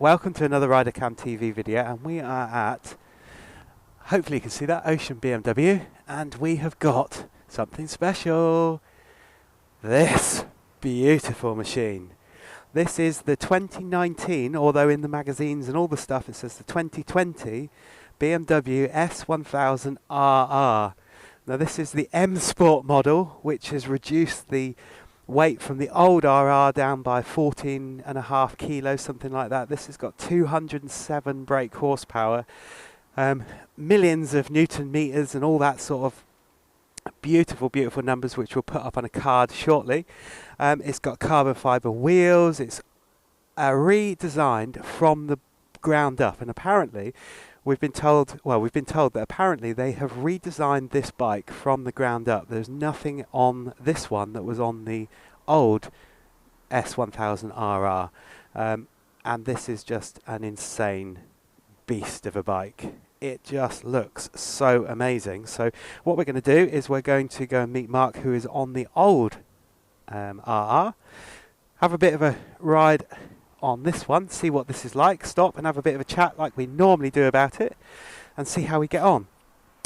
welcome to another RiderCamTV video, and we are at, hopefully you can see that, Ocean BMW, and we have got something special. This beautiful machine. This is the 2019, although in the magazines and all the stuff it says the 2020 BMW S1000RR. Now this is the M-Sport model, which has reduced the weight from the old RR down by 14.5 kilos, something like that. This has got 207 brake horsepower, millions of Newton meters and all that sort of beautiful numbers, which we'll put up on a card shortly. It's got carbon fiber wheels. It's redesigned from the ground up, and apparently we've been told that apparently they have redesigned this bike from the ground up. There's nothing on this one that was on the old S1000RR, and this is just an insane beast of a bike. It just looks so amazing. So what we're going to do is we're going to go and meet Mark, who is on the old RR, have a bit of a ride on this one, see what this is like, stop and have a bit of a chat like we normally do about it, and see how we get on.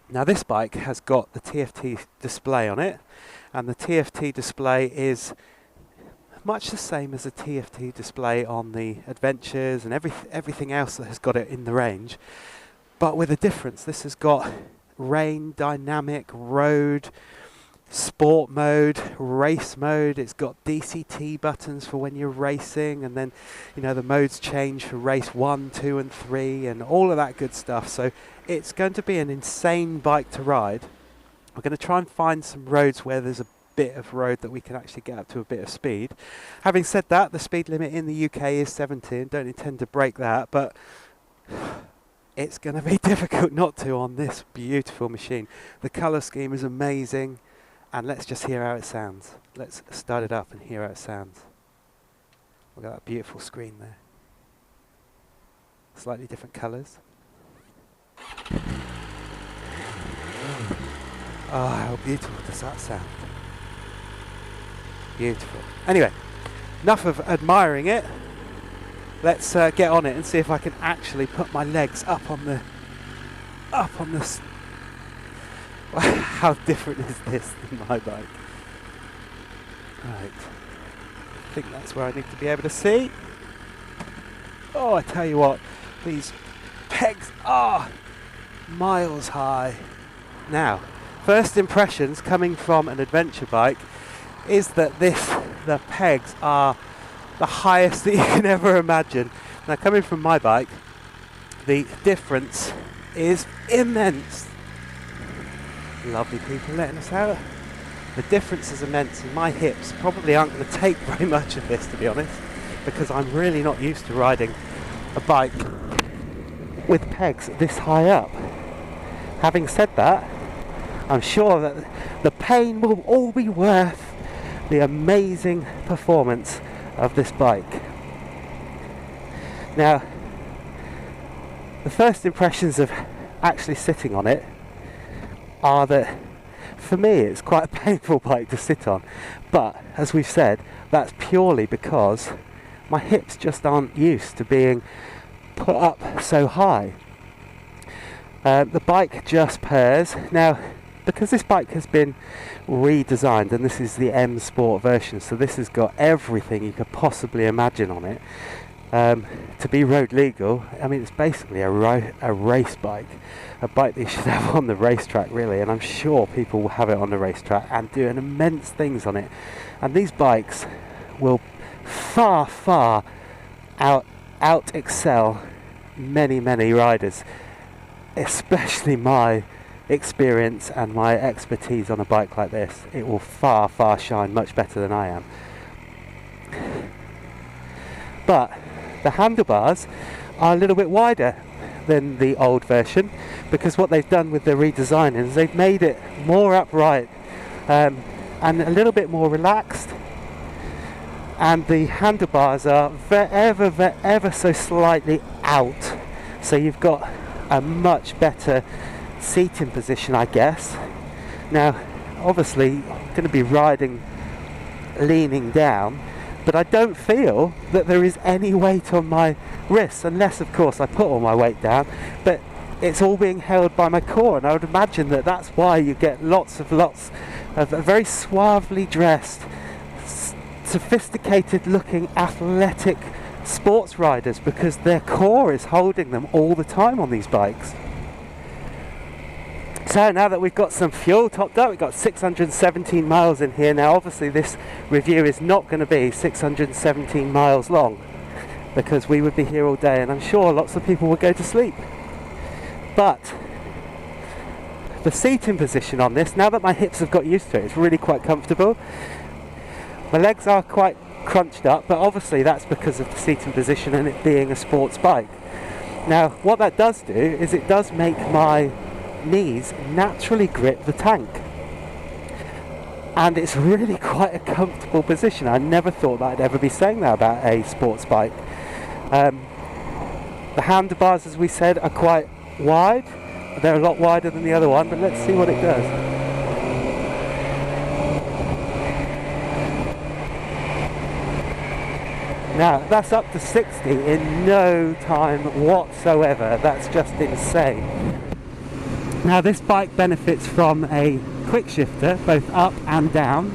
Now this bike has got the TFT display on it, and the TFT display is much the same as the TFT display on the Adventures and everything else that has got it in the range, but with a difference. This has got rain, dynamic, road, sport mode, race mode. It's got DCT buttons for when you're racing, and then the modes change for race 1, 2 and 3 and all of that good stuff. So it's going to be an insane bike to ride. We're going to try and find some roads where there's a bit of road that we can actually get up to a bit of speed. Having said that, the speed limit in the UK is 70 and don't intend to break that, but it's going to be difficult not to on this beautiful machine. The colour scheme is amazing. And let's just hear how it sounds. Let's start it up and hear how it sounds. We've got that beautiful screen there. Slightly different colours. Oh, how beautiful does that sound? Beautiful. Anyway, enough of admiring it. Let's get on it and see if I can actually put my legs up on the how different is this than my bike? Right, I think that's where I need to be able to see. Oh, I tell you what, these pegs are miles high. Now, first impressions coming from an adventure bike is that the pegs are the highest that you can ever imagine. Now, coming from my bike, the difference is immense. Lovely people letting us out. The difference is immense, and my hips probably aren't going to take very much of this, to be honest, because I'm really not used to riding a bike with pegs this high up. Having said that, I'm sure that the pain will all be worth the amazing performance of this bike. Now, the first impressions of actually sitting on it are that for me it's quite a painful bike to sit on, but as we've said, that's purely because my hips just aren't used to being put up so high. The bike just purrs. Now, because this bike has been redesigned, and this is the M-Sport version, so this has got everything you could possibly imagine on it, to be road legal. I mean, it's basically a race bike, a bike that you should have on the racetrack, really, and I'm sure people will have it on the racetrack and doing immense things on it. And these bikes will far out excel many riders, especially my experience and my expertise on a bike like this. It will far shine much better than I am. But the handlebars are a little bit wider than the old version, because what they've done with the redesign is they've made it more upright and a little bit more relaxed, and the handlebars are ever so slightly out, so you've got a much better seating position, I guess. Now obviously I'm going to be riding leaning down, but I don't feel that there is any weight on my wrists, unless of course I put all my weight down, but it's all being held by my core, and I would imagine that that's why you get lots of very suavely dressed, sophisticated looking athletic sports riders, because their core is holding them all the time on these bikes. So now that we've got some fuel topped up, we've got 617 miles in here. Now obviously this review is not going to be 617 miles long, because we would be here all day and I'm sure lots of people would go to sleep. But the seating position on this, now that my hips have got used to it, it's really quite comfortable. My legs are quite crunched up, but obviously that's because of the seating position and it being a sports bike. Now what that does do is it does make my knees naturally grip the tank, and it's really quite a comfortable position. I never thought that I'd ever be saying that about a sports bike. The handlebars, as we said, are quite wide. They're a lot wider than the other one, but let's see what it does. Now that's up to 60 in no time whatsoever. That's just insane. Now this bike benefits from a quick shifter, both up and down,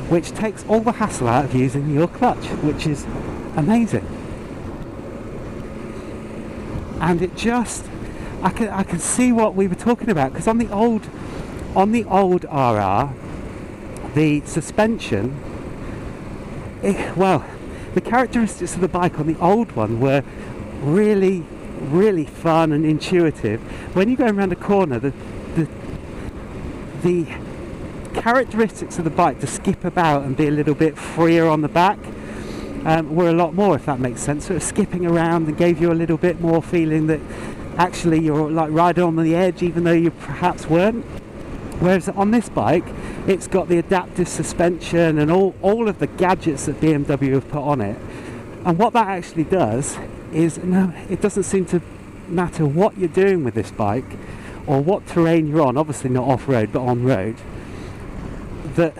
which takes all the hassle out of using your clutch, which is amazing. And it just, I can see what we were talking about, because on the old RR, the suspension, the characteristics of the bike on the old one were really fun and intuitive. When you go around a corner, the characteristics of the bike to skip about and be a little bit freer on the back were a lot more, if that makes sense. So it was skipping around and gave you a little bit more feeling that actually you're like riding on the edge, even though you perhaps weren't. Whereas on this bike, it's got the adaptive suspension and all of the gadgets that BMW have put on it. And what that actually does is, no, it doesn't seem to matter what you're doing with this bike or what terrain you're on, obviously not off-road but on-road, that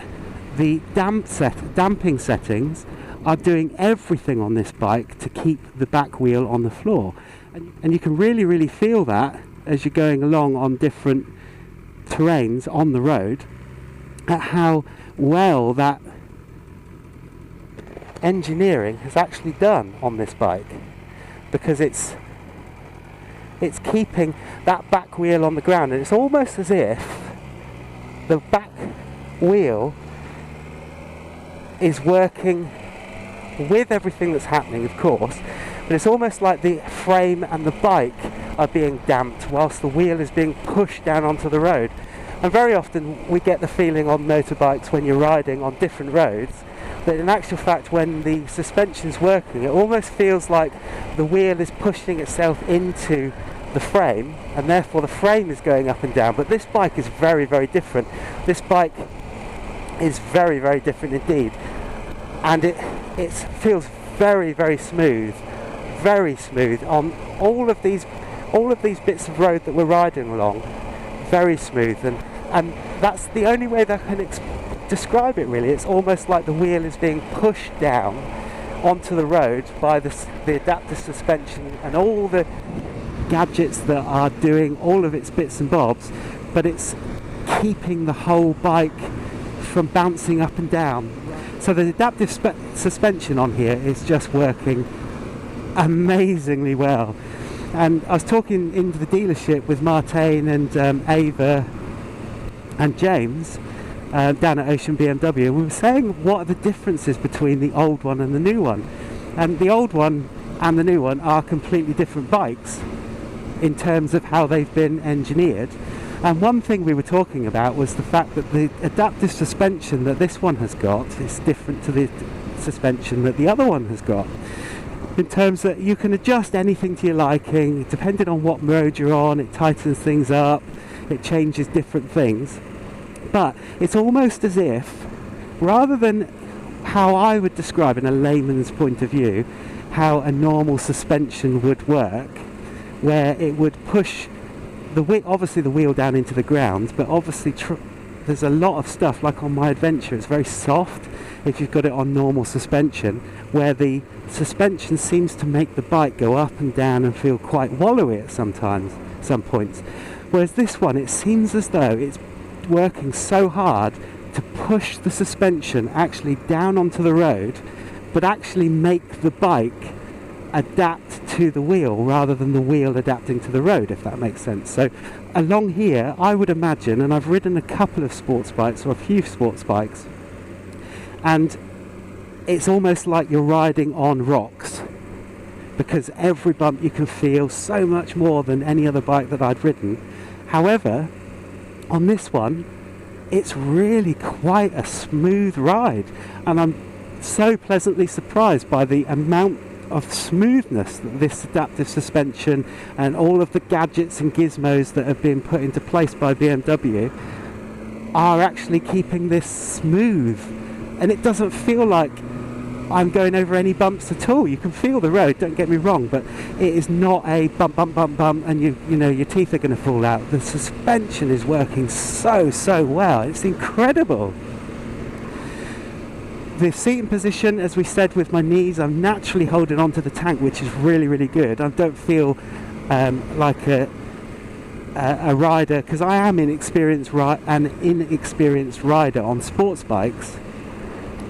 the damping settings are doing everything on this bike to keep the back wheel on the floor. And you can really feel that as you're going along on different terrains on the road, at how well that engineering has actually done on this bike, because it's keeping that back wheel on the ground, and it's almost as if the back wheel is working with everything that's happening, of course, but it's almost like the frame and the bike are being damped whilst the wheel is being pushed down onto the road. And very often we get the feeling on motorbikes when you're riding on different roads that in actual fact when the suspension's working, it almost feels like the wheel is pushing itself into the frame, and therefore the frame is going up and down. But this bike is very different. This bike is very different indeed, and it feels very smooth on all of these bits of road that we're riding along. Very smooth, and that's the only way that I can describe it really. It's almost like the wheel is being pushed down onto the road by the adaptive suspension and all the gadgets that are doing all of its bits and bobs, but it's keeping the whole bike from bouncing up and down. So the adaptive suspension on here is just working amazingly well. And I was talking into the dealership with Martijn and Ava and James down at Ocean BMW, and we were saying what are the differences between the old one and the new one. And the old one and the new one are completely different bikes in terms of how they've been engineered. And one thing we were talking about was the fact that the adaptive suspension that this one has got is different to the suspension that the other one has got, in terms that you can adjust anything to your liking depending on what road you're on. It tightens things up, it changes different things, but it's almost as if, rather than how I would describe in a layman's point of view how a normal suspension would work, where it would push obviously the wheel down into the ground, but obviously there's a lot of stuff, like on my Adventure, it's very soft if you've got it on normal suspension, where the suspension seems to make the bike go up and down and feel quite wallowy at some points. Whereas this one, it seems as though it's working so hard to push the suspension actually down onto the road, but actually make the bike adapt to the wheel rather than the wheel adapting to the road, if that makes sense. So along here, I would imagine, and I've ridden a couple of sports bikes, or a few sports bikes, and it's almost like you're riding on rocks, because every bump you can feel so much more than any other bike that I'd ridden. However, on this one, it's really quite a smooth ride, and I'm so pleasantly surprised by the amount of smoothness that this adaptive suspension and all of the gadgets and gizmos that have been put into place by BMW are actually keeping this smooth. And it doesn't feel like I'm going over any bumps at all. You can feel the road, don't get me wrong, but it is not a bump, bump, bump, bump, and you know your teeth are going to fall out. The suspension is working so well. It's incredible. The seating position, as we said, with my knees, I'm naturally holding onto the tank, which is really good. I don't feel like a rider, because I am an inexperienced rider on sports bikes,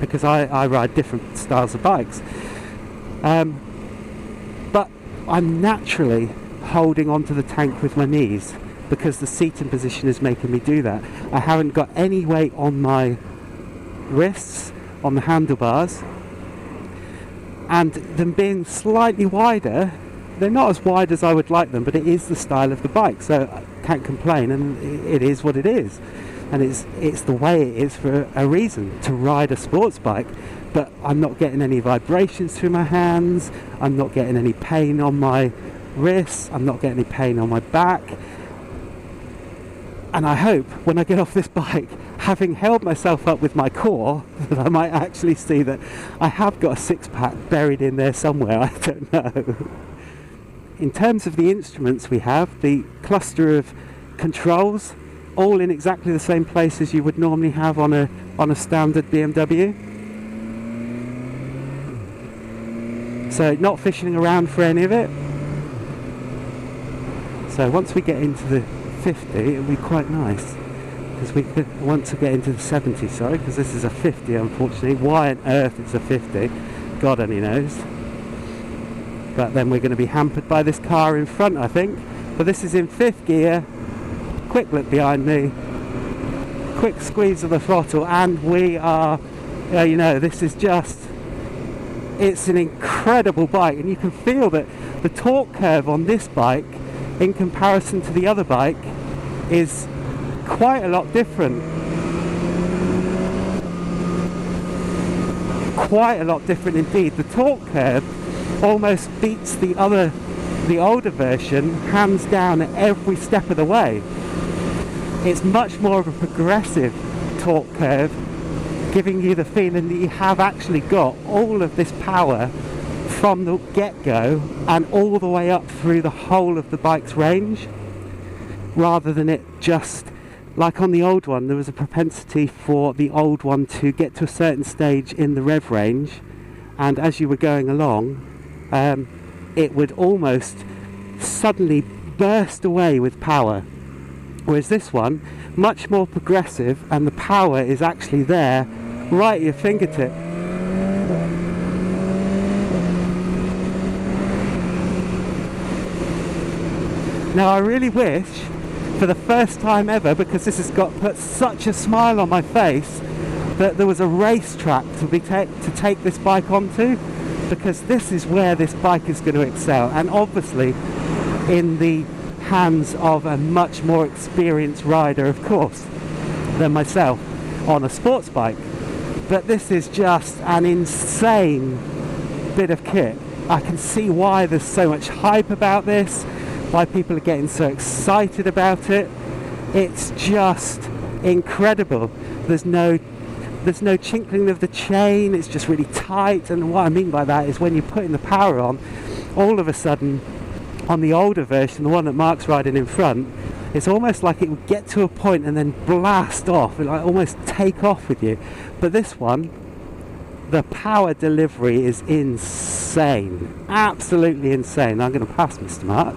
because I ride different styles of bikes, but I'm naturally holding onto the tank with my knees because the seating position is making me do that. I haven't got any weight on my wrists, on the handlebars, and them being slightly wider, they're not as wide as I would like them, but it is the style of the bike, so I can't complain, and it is what it is. And it's the way it is for a reason, to ride a sports bike. But I'm not getting any vibrations through my hands, I'm not getting any pain on my wrists, I'm not getting any pain on my back. And I hope when I get off this bike, having held myself up with my core, that I might actually see that I have got a six-pack buried in there somewhere, I don't know. In terms of the instruments we have, the cluster of controls, all in exactly the same place as you would normally have on a standard BMW. So not fishing around for any of it. So once we get into the 50, it'll be quite nice, because we could want to get into the 70, sorry, because this is a 50, unfortunately. Why on earth it's a 50, God only knows. But then we're going to be hampered by this car in front, I think. But this is in 5th gear. Quick look behind me, quick squeeze of the throttle, and we are, you know, this is just, it's an incredible bike, and you can feel that the torque curve on this bike in comparison to the other bike is quite a lot different. Quite a lot different indeed. The torque curve almost beats the older version hands down at every step of the way. It's much more of a progressive torque curve, giving you the feeling that you have actually got all of this power from the get-go and all the way up through the whole of the bike's range, rather than it just, like on the old one, there was a propensity for the old one to get to a certain stage in the rev range, and as you were going along, it would almost suddenly burst away with power. Whereas this one, much more progressive, and the power is actually there, right at your fingertip. Now I really wish, for the first time ever, because this has put such a smile on my face, that there was a racetrack to take this bike onto, because this is where this bike is going to excel, and obviously in the hands of a much more experienced rider, of course, than myself on a sports bike. But this is just an insane bit of kit. I can see why there's so much hype about this, why people are getting so excited about it. It's just incredible. There's no chinkling of the chain, it's just really tight, and what I mean by that is when you're putting the power on, all of a sudden on the older version, the one that Mark's riding in front, it's almost like it would get to a point and then blast off, and like almost take off with you. But this one, the power delivery is insane, absolutely insane. I'm going to pass Mr. Mark.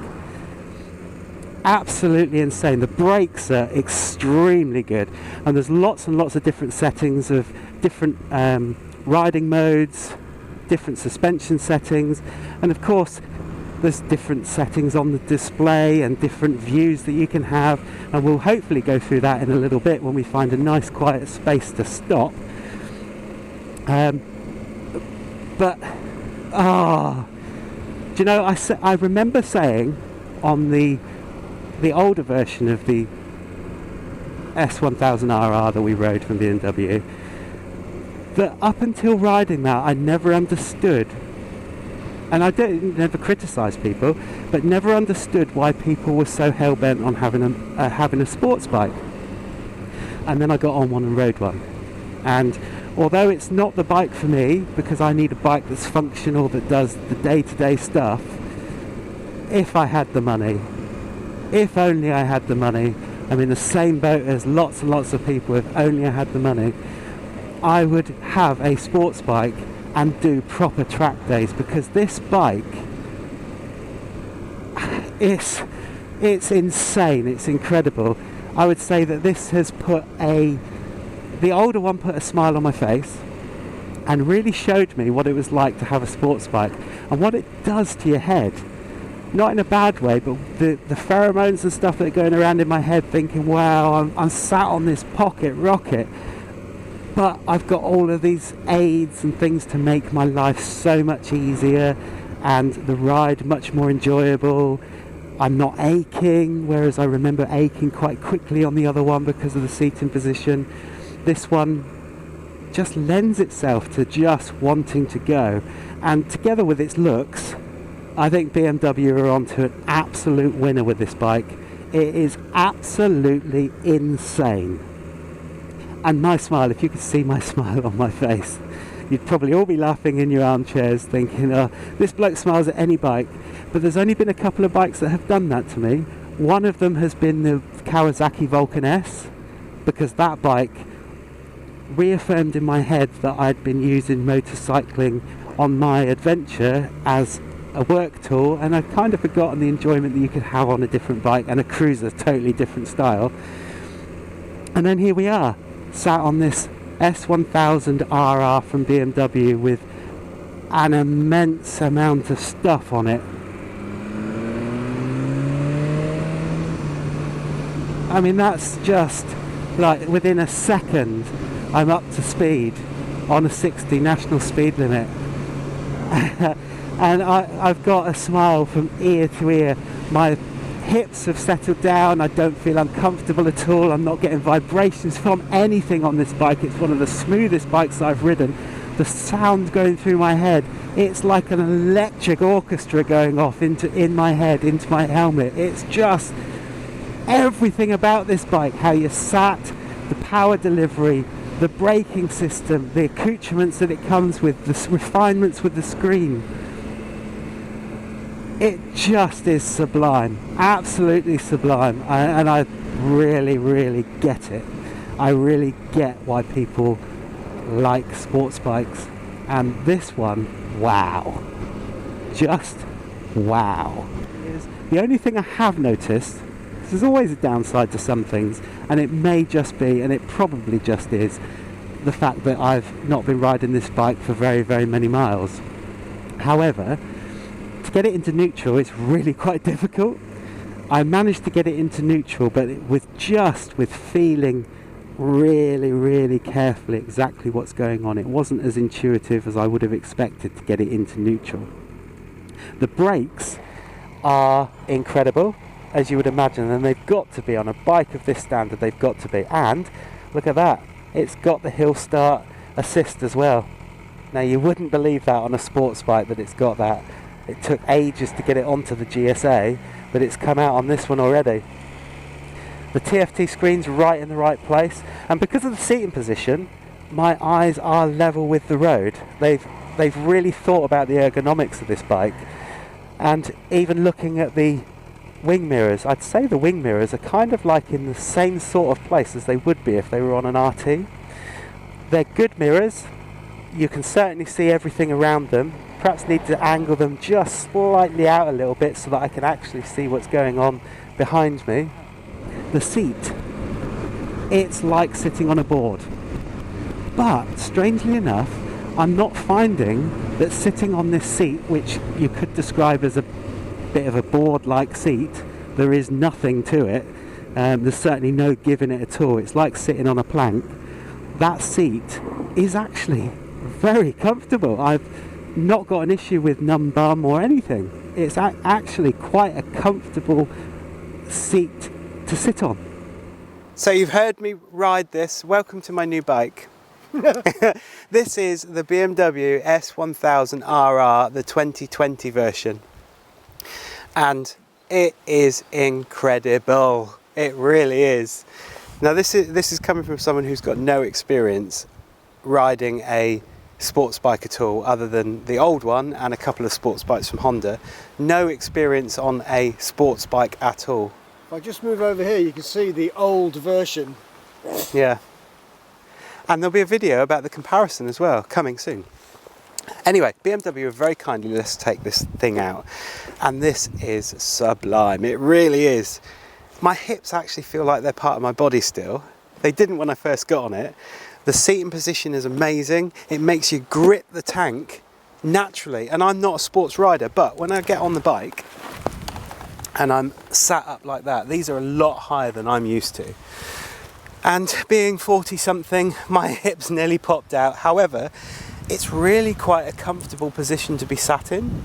Absolutely insane. The brakes are extremely good, and there's lots and lots of different settings of different riding modes, different suspension settings, and of course there's different settings on the display and different views that you can have, and we'll hopefully go through that in a little bit when we find a nice quiet space to stop. But do you know, I remember saying on the older version of the S1000RR that we rode from BMW, that up until riding that I never understood, and I never criticised people, but never understood why people were so hell-bent on having a sports bike. And then I got on one and rode one, and although it's not the bike for me, because I need a bike that's functional, that does the day-to-day stuff, if I had the money, if only I had the money, I'm in the same boat as lots and lots of people, if only I had the money, I would have a sports bike and do proper track days, because this bike, it's insane, it's incredible. I would say that this has put the older one put a smile on my face and really showed me what it was like to have a sports bike and what it does to your head. Not in a bad way, but the pheromones and stuff that are going around in my head, thinking, wow, I'm sat on this pocket rocket, but I've got all of these aids and things to make my life so much easier and the ride much more enjoyable. I'm not aching, whereas I remember aching quite quickly on the other one because of the seating position. This one just lends itself to just wanting to go, and together with its looks, I think BMW are onto an absolute winner with this bike. It is absolutely insane. And my smile, if you could see my smile on my face, you'd probably all be laughing in your armchairs thinking, oh, this bloke smiles at any bike. But there's only been a couple of bikes that have done that to me. One of them has been the Kawasaki Vulcan S, because that bike reaffirmed in my head that I'd been using motorcycling on my adventure as a work tool, and I'd kind of forgotten the enjoyment that you could have on a different bike, and a cruiser, totally different style. And then here we are, sat on this S1000RR from BMW with an immense amount of stuff on it. I mean, that's just like within a second I'm up to speed on a 60 national speed limit. And I've got a smile from ear to ear. My hips have settled down, I don't feel uncomfortable at all, I'm not getting vibrations from anything on this bike. It's one of the smoothest bikes that I've ridden. The sound going through my head, it's like an electric orchestra going off in my head, into my helmet. It's just everything about this bike, how you're sat, the power delivery, the braking system, the accoutrements that it comes with, the refinements with the screen. It just is sublime, absolutely sublime, and I really, really get it. I really get why people like sports bikes, and this one, wow, just wow. The only thing I have noticed, there's always a downside to some things, and it may just be, and it probably just is, the fact that I've not been riding this bike for very, very many miles. However, to get it into neutral, it's really quite difficult. I managed to get it into neutral, but with feeling really, really carefully exactly what's going on. It wasn't as intuitive as I would have expected to get it into neutral. The brakes are incredible, as you would imagine, and they've got to be on a bike of this standard. They've got to be. And look at that, it's got the hill start assist as well. Now, you wouldn't believe that on a sports bike, that it's got that. It took ages to get it onto the GSA, but it's come out on this one already. The TFT screen's right in the right place, and because of the seating position, my eyes are level with the road. They've really thought about the ergonomics of this bike, and even looking at the wing mirrors, I'd say the wing mirrors are kind of like in the same sort of place as they would be if they were on an RT. They're good mirrors, you can certainly see everything around them. Perhaps need to angle them just slightly out a little bit so that I can actually see what's going on behind me. The seat, it's like sitting on a board. But strangely enough, I'm not finding that sitting on this seat, which you could describe as a bit of a board-like seat, there is nothing to it. There's certainly no give in it at all. It's like sitting on a plank. That seat is actually very comfortable. I've not got an issue with numb bum or anything. It's actually quite a comfortable seat to sit on. So you've heard me ride this. Welcome to my new bike. This is the BMW S1000RR, the 2020 version. And it is incredible. It really is. Now this is coming from someone who's got no experience riding a sports bike at all, other than the old one and a couple of sports bikes from Honda. No experience on a sports bike at all. If I just move over here, you can see the old version. Yeah. And there'll be a video about the comparison as well, coming soon. Anyway, BMW have very kindly let us take this thing out. And this is sublime. It really is. My hips actually feel like they're part of my body still. They didn't when I first got on it. The seating position is amazing. It makes you grip the tank naturally. And I'm not a sports rider, but when I get on the bike and I'm sat up like that, these are a lot higher than I'm used to. And being 40 something, my hips nearly popped out. However, it's really quite a comfortable position to be sat in.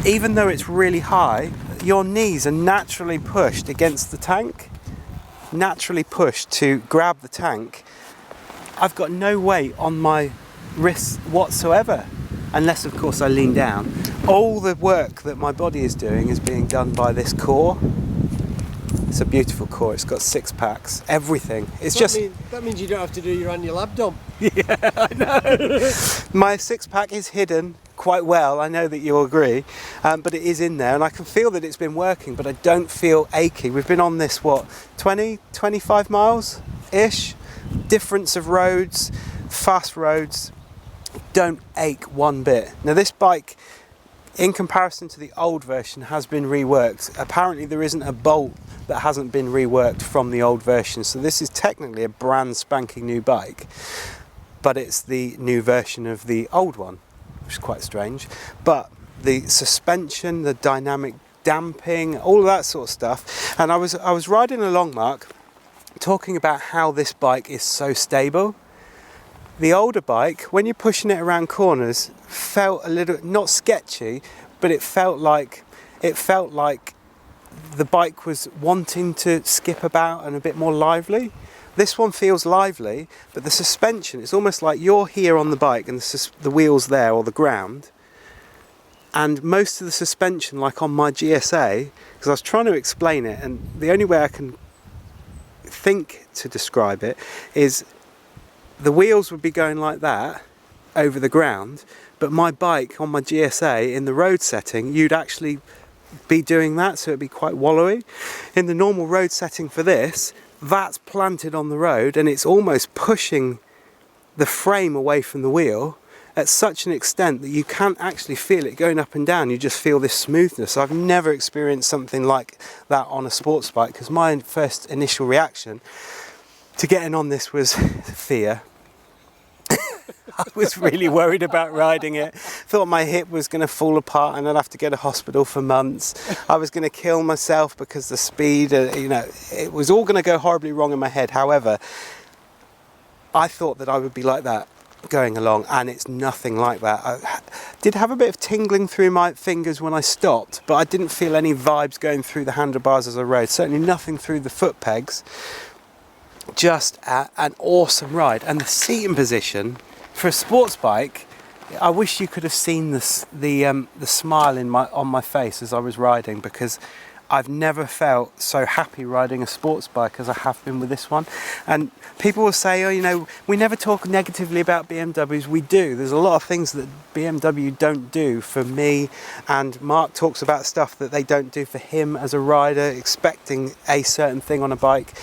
Even though it's really high, your knees are naturally pushed against the tank, naturally pushed to grab the tank. I've got no weight on my wrists whatsoever, unless of course I lean down. All the work that my body is doing is being done by this core. It's a beautiful core. It's got 6 packs, everything. It's That means you don't have to do your annual abdom. Yeah, I know. My 6-pack is hidden quite well. I know that you'll agree, but it is in there, and I can feel that it's been working, but I don't feel achy. We've been on this, 25 miles ish. Difference of roads, fast roads, don't ache one bit. Now this bike, in comparison to the old version, has been reworked. Apparently there isn't a bolt that hasn't been reworked from the old version. So this is technically a brand spanking new bike, but it's the new version of the old one, which is quite strange. But the suspension, the dynamic damping, all of that sort of stuff. And I was riding along, Mark, talking about how this bike is so stable. The older bike, when you're pushing it around corners, felt a little, not sketchy, but it felt like the bike was wanting to skip about and a bit more lively. This one feels lively, but the suspension, it's almost like you're here on the bike and the wheel's there, or the ground, and most of the suspension, like on my GSA, because I was trying to explain it, and the only way I can think to describe it is the wheels would be going like that over the ground, but my bike on my GSA in the road setting, you'd actually be doing that, so it'd be quite wallowy. In the normal road setting for this, that's planted on the road and it's almost pushing the frame away from the wheel at such an extent that you can't actually feel it going up and down. You just feel this smoothness. I've never experienced something like that on a sports bike, because my first initial reaction to getting on this was fear. I was really worried about riding it. Thought my hip was going to fall apart and I'd have to go to hospital for months. I was going to kill myself because the speed, it was all going to go horribly wrong in my head. However, I thought that I would be like that going along, and it's nothing like that. I did have a bit of tingling through my fingers when I stopped, but I didn't feel any vibes going through the handlebars as I rode. Certainly nothing through the foot pegs. Just an awesome ride. And the seating position for a sports bike, I wish you could have seen the smile on my face as I was riding, because I've never felt so happy riding a sports bike as I have been with this one. And people will say, oh, we never talk negatively about BMWs. We do. There's a lot of things that BMW don't do for me, and Mark talks about stuff that they don't do for him as a rider, expecting a certain thing on a bike.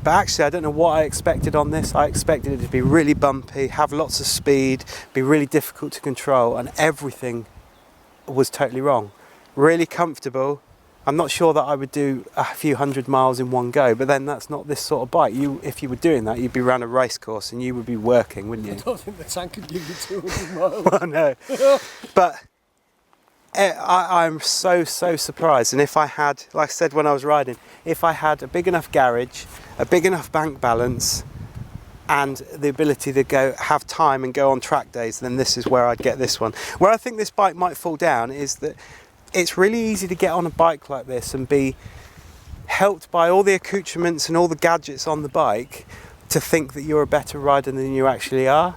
But actually, I don't know what I expected on this. I expected it to be really bumpy, have lots of speed, be really difficult to control, and everything was totally wrong. Really comfortable. I'm not sure that I would do a few 100 miles in one go, but then that's not this sort of bike. If you were doing that, you'd be around a race course and you would be working, wouldn't you? I don't think the tank could give you 200 miles. Well, no. But I'm so surprised. And if I had, like I said when I was riding, if I had a big enough garage, a big enough bank balance, and the ability to have time and go on track days, then this is where I'd get this one. Where I think this bike might fall down is that it's really easy to get on a bike like this and be helped by all the accoutrements and all the gadgets on the bike to think that you're a better rider than you actually are.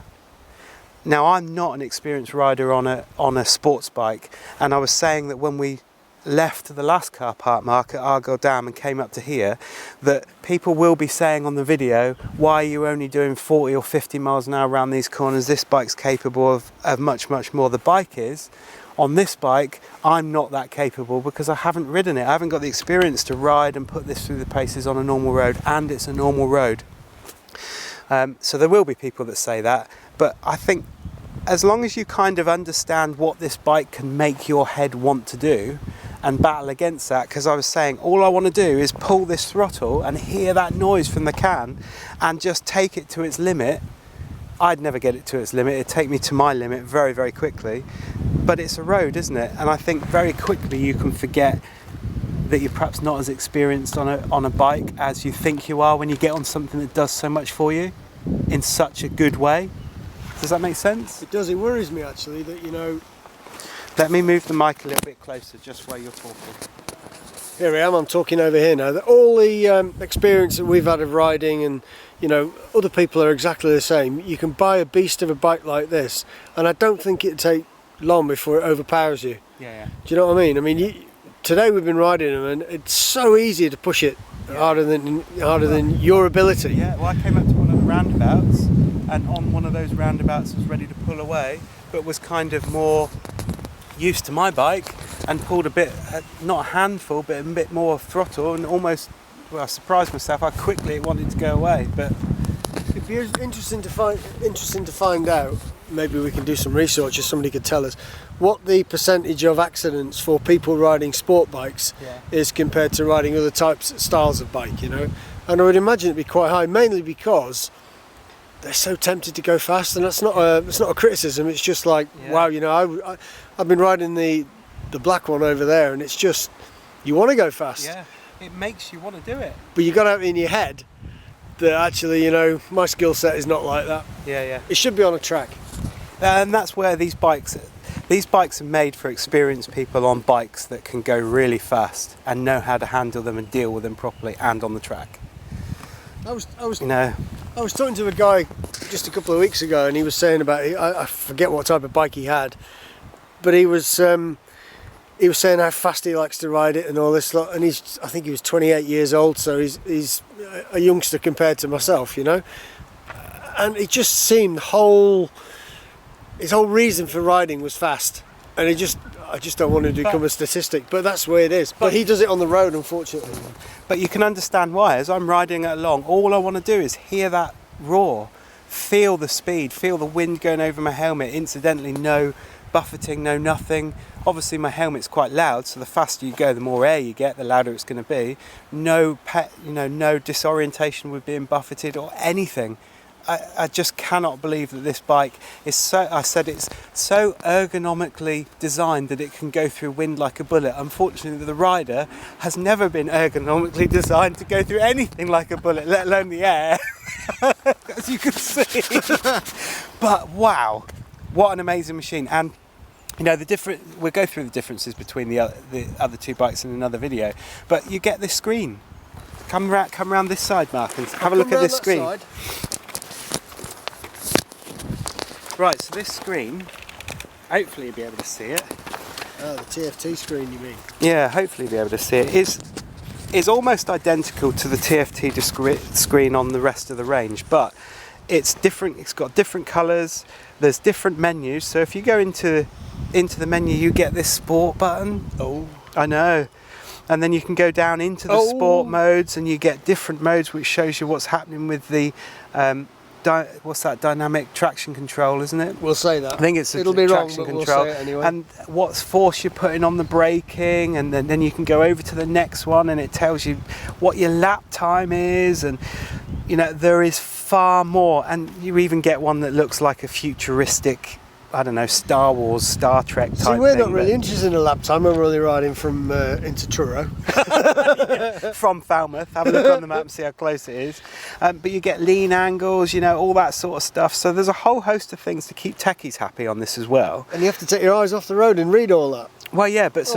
Now, I'm not an experienced rider on a sports bike, and I was saying that when we left the last car park mark at Argyll Dam and came up to here, that people will be saying on the video, why are you only doing 40 or 50 miles an hour around these corners? This bike's capable of much more. The bike is. On this bike, I'm not that capable because I haven't ridden it. I haven't got the experience to ride and put this through the paces on a normal road, and it's a normal road. So there will be people that say that, but I think as long as you kind of understand what this bike can make your head want to do and battle against that, because I was saying all I want to do is pull this throttle and hear that noise from the can and just take it to its limit. I'd never get it to its limit. It'd take me to my limit very quickly. But it's a road, isn't it? And I think very quickly you can forget that you're perhaps not as experienced on a bike as you think you are when you get on something that does so much for you in such a good way. Does that make sense? It does. It worries me actually that, you know... Let me move the mic a little bit closer just where you're talking. Here I am, I'm talking over here now. All the experience that we've had of riding, and you know, other people are exactly the same. You can buy a beast of a bike like this, and I don't think it'd take long before it overpowers you. Yeah. Do you know what I mean? I mean, today we've been riding them, and it's so easy to push it harder than your ability. Yeah. Well, I came up to one of the roundabouts, and on one of those roundabouts was ready to pull away, but was kind of more used to my bike and pulled a bit, not a handful, but a bit more throttle, and almost, well, I surprised myself how quickly it wanted to go away. But it'd be interesting to find out. Maybe we can do some research, or somebody could tell us what the percentage of accidents for people riding sport bikes is compared to riding other styles of bike. You know, and I would imagine it'd be quite high, mainly because they're so tempted to go fast, and it's not a criticism. It's just like, wow, you know, I've been riding the black one over there, and it's just, you want to go fast. Yeah, it makes you want to do it. But you got to have it in your head that actually, you know, my skill set is not like that. Yeah. It should be on a track. And that's where these bikes are made for experienced people on bikes that can go really fast and know how to handle them and deal with them properly and on the track. I was talking to a guy just a couple of weeks ago, and he was saying about, I forget what type of bike he had, but he was saying how fast he likes to ride it and all this lot, and I think he was 28 years old, so he's a youngster compared to myself, you know, and it just seemed his whole reason for riding was fast, and I just don't want to become a statistic, but that's the way it is. But he does it on the road, unfortunately. But you can understand why. As I'm riding it along, all I want to do is hear that roar, feel the speed, feel the wind going over my helmet. Incidentally, no buffeting, no nothing. Obviously my helmet's quite loud, so the faster you go, the more air you get, the louder it's going to be. No disorientation with being buffeted or anything. I just cannot believe that this bike is it's so ergonomically designed that it can go through wind like a bullet. Unfortunately, the rider has never been ergonomically designed to go through anything like a bullet, let alone the air, as you can see. But wow, what an amazing machine. And you know, we'll go through the differences between the other two bikes in another video, but you get this screen. Come around this side, Mark, and have a look at this screen. Side. Right, so this screen, hopefully you'll be able to see it. Oh, the TFT screen, you mean? Yeah, hopefully you'll be able to see it. It's almost identical to the TFT screen on the rest of the range, but it's different. It's got different colours. There's different menus. So if you go into the menu, you get this sport button. Oh, I know. and then you can go down into the sport modes, and you get different modes, which shows you what's happening with the what's that, dynamic traction control, isn't it? We'll say that. I think it's It'll be traction wrong, but control. we'll say it anyway. And what force you're putting on the braking, and then you can go over to the next one, and it tells you what your lap time is, and you know, there is far more. And you even get one that looks like a futuristic, I don't know, Star Wars, Star Trek type thing. See, we're not really interested in a lap time. We're really riding from into Truro. From Falmouth. Have a look on the map and see how close it is. But you get lean angles, you know, all that sort of stuff. So there's a whole host of things to keep techies happy on this as well. And you have to take your eyes off the road and read all that. Well, yeah, but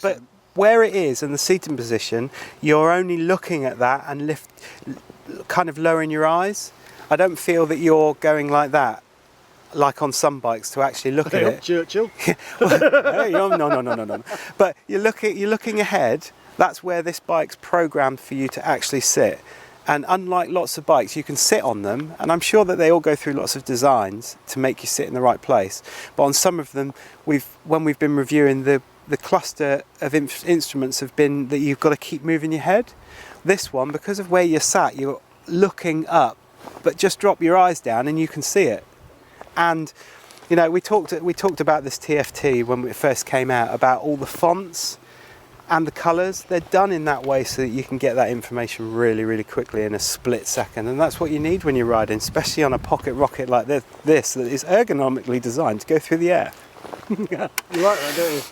but where it is and the seating position, you're only looking at that and kind of lowering your eyes. I don't feel that you're going like that, like on some bikes, to actually look at it. Churchill. No. But you're looking ahead. That's where this bike's programmed for you to actually sit. And unlike lots of bikes, you can sit on them, and I'm sure that they all go through lots of designs to make you sit in the right place. But on some of them, when we've been reviewing, the cluster of instruments have been that you've got to keep moving your head. This one, because of where you're sat, you're looking up, but just drop your eyes down and you can see it. And you know, we talked about this TFT when it first came out, about all the fonts and the colours. They're done in that way so that you can get that information really, really quickly in a split second, and that's what you need when you're riding, especially on a pocket rocket like this that is ergonomically designed to go through the air. You like that, don't you?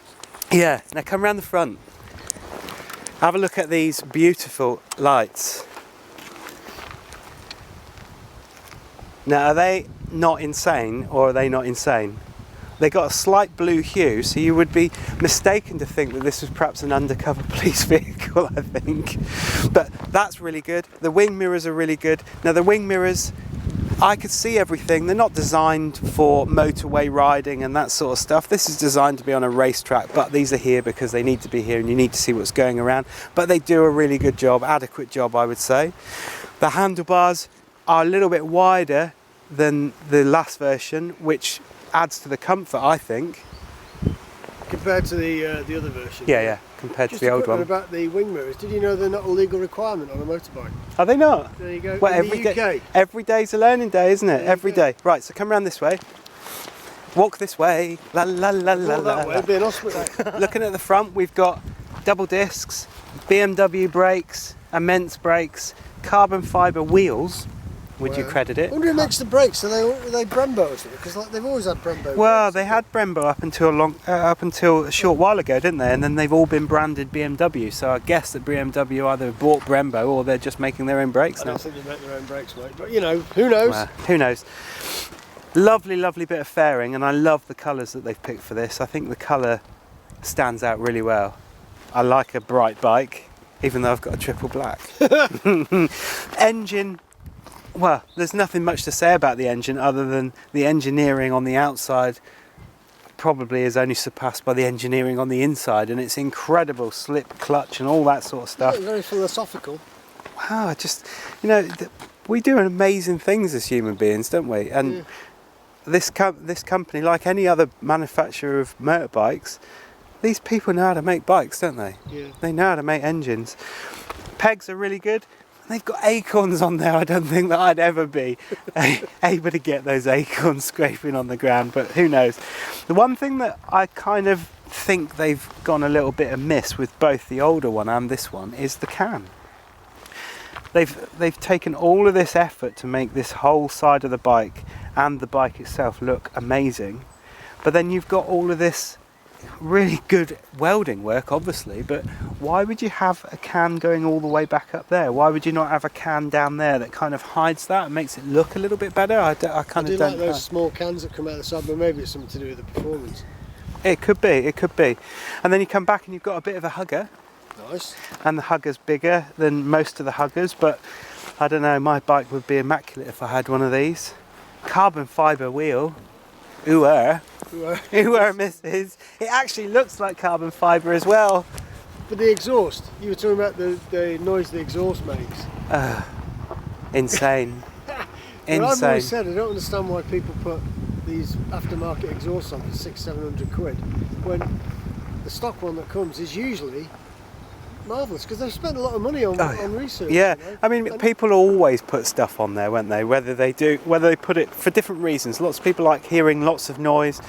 Yeah. Now come round the front. Have a look at these beautiful lights. Now, are they not insane, or are they not insane? They got a slight blue hue, so you would be mistaken to think that this was perhaps an undercover police vehicle, I think. But that's really good. The wing mirrors are really good. Now, the wing mirrors, I could see everything. They're not designed for motorway riding and that sort of stuff. This is designed to be on a racetrack, but these are here because they need to be here and you need to see what's going around. But they do a really good job, adequate job, I would say. The handlebars are a little bit wider than the last version, which adds to the comfort, I think. Compared to the other version? Yeah, compared to the old one. Just a quick one about the wing mirrors. Did you know they're not a legal requirement on a motorbike? Are they not? There you go. Well, in the UK. Every day's a learning day, isn't it? Every day. Right, so come around this way. Walk this way. La la la la la. That way, be an hospital. Looking at the front, we've got double discs, BMW brakes, immense brakes, carbon fibre wheels. Would you credit it? I wonder who makes the brakes. Are they Brembos? Because like, they've always had Brembo. Well, brakes. they had Brembo up until a short while ago, didn't they? And then they've all been branded BMW. So I guess that BMW either bought Brembo or they're just making their own brakes now. I don't think they make their own brakes, mate. But you know, who knows? Well, who knows? Lovely, lovely bit of fairing, and I love the colours that they've picked for this. I think the colour stands out really well. I like a bright bike, even though I've got a triple black. Engine. Well, there's nothing much to say about the engine other than the engineering on the outside probably is only surpassed by the engineering on the inside, and it's incredible slip clutch and all that sort of stuff. Yeah, very philosophical. Wow, we do amazing things as human beings, don't we? And this company, like any other manufacturer of motorbikes, these people know how to make bikes, don't they? Yeah. They know how to make engines. Pegs are really good. They've got acorns on there. I don't think that I'd ever be able to get those acorns scraping on the ground, but who knows. The one thing that I kind of think they've gone a little bit amiss with both the older one and this one is the cam. They've taken all of this effort to make this whole side of the bike and the bike itself look amazing, but then you've got all of this really good welding work, obviously, but why would you have a can going all the way back up there? Why would you not have a can down there that kind of hides that and makes it look a little bit better? I kind of don't like those small cans that come out the side, but maybe it's something to do with the performance. It could be. And then you come back and you've got a bit of a hugger. Nice. And the hugger's bigger than most of the huggers, but I don't know, my bike would be immaculate if I had one of these. Carbon fibre wheel. Misses. It actually looks like carbon fibre as well. But the exhaust, you were talking about the noise the exhaust makes. Insane. Well, I've always said I don't understand why people put these aftermarket exhausts on for 600-700 quid when the stock one that comes is usually marvellous, because they've spent a lot of money on research. Yeah, you know? I mean, people always put stuff on there, won't they? Whether they put it for different reasons. Lots of people like hearing lots of noise.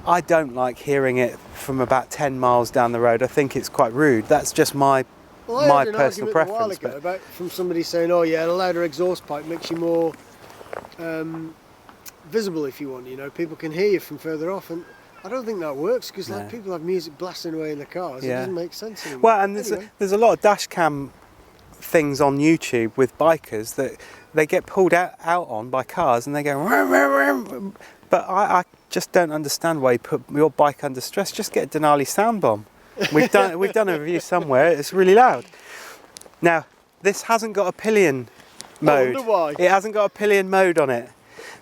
I don't like hearing it from about 10 miles down the road. I think it's quite rude. That's just my personal preference. A while ago from somebody saying, "Oh yeah, a louder exhaust pipe makes you more visible if you want. You know, people can hear you from further off." And I don't think that works, because like people have music blasting away in the cars. Yeah. It doesn't make sense anymore. Well, and there's a lot of dash cam things on YouTube with bikers that they get pulled out on by cars and they go vroom, vroom, vroom. But I just don't understand why you put your bike under stress. Just get a Denali sound bomb. We've done a review somewhere. It's really loud. Now this hasn't got a pillion mode. I wonder why. It hasn't got a pillion mode on it.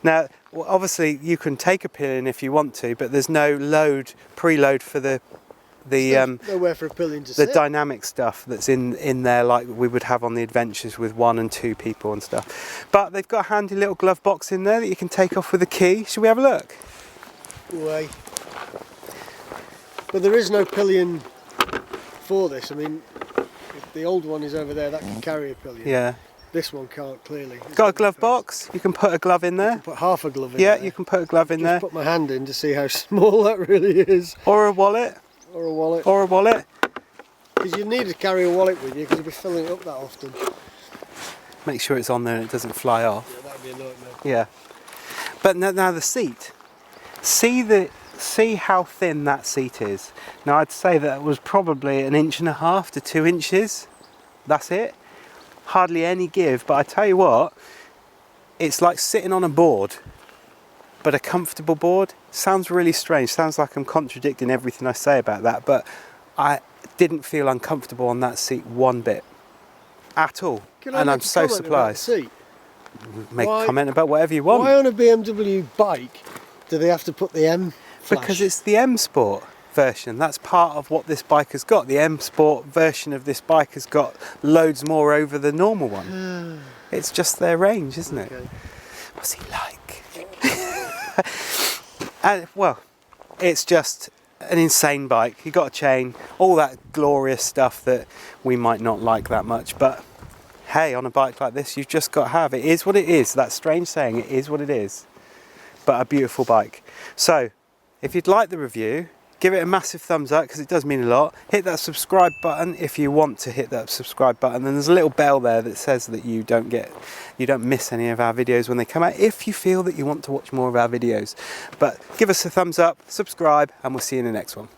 Now, obviously, you can take a pillion if you want to, but there's no preload for the nowhere for a pillion to sit. dynamic stuff that's in there, like we would have on the adventures with 1 and 2 people and stuff. But they've got a handy little glove box in there that you can take off with a key. Should we have a look? Way. But there is no pillion for this. I mean, if the old one is over there, that can carry a pillion. Yeah. This one can't, clearly. It's got a glove box. You can put a glove in there. You can put half a glove in there. there. You can put a glove in there. Just put my hand in to see how small that really is. Or a wallet. Or a wallet. Or a wallet. Because you need to carry a wallet with you, because you'll be filling it up that often. Make sure it's on there and it doesn't fly off. Yeah, that'd be a nightmare. Yeah. But now the seat. See how thin that seat is. Now I'd say that was probably 1.5 to 2 inches. That's it. Hardly any give, but I tell you what, it's like sitting on a board, but a comfortable board. Sounds really strange. Sounds like I'm contradicting everything I say about that, but I didn't feel uncomfortable on that seat one bit at all. And I'm so surprised. Make a comment about whatever you want. Why on a BMW bike do they have to put the M flash? Because it's the M Sport version. That's part of what this bike has got. The M Sport version of this bike has got loads more over the normal one. It's just their range, isn't it? What's he like? Well, it's just an insane bike. You got a chain, all that glorious stuff that we might not like that much, but hey, on a bike like this, you've just got to have it. It is what it is. That strange saying, it is what it is. But a beautiful bike. So, if you'd like the review, give it a massive thumbs up, because it does mean a lot. Hit that subscribe button if you want to hit that subscribe button. And there's a little bell there that says that you don't miss any of our videos when they come out, if you feel that you want to watch more of our videos. But give us a thumbs up, subscribe, and we'll see you in the next one.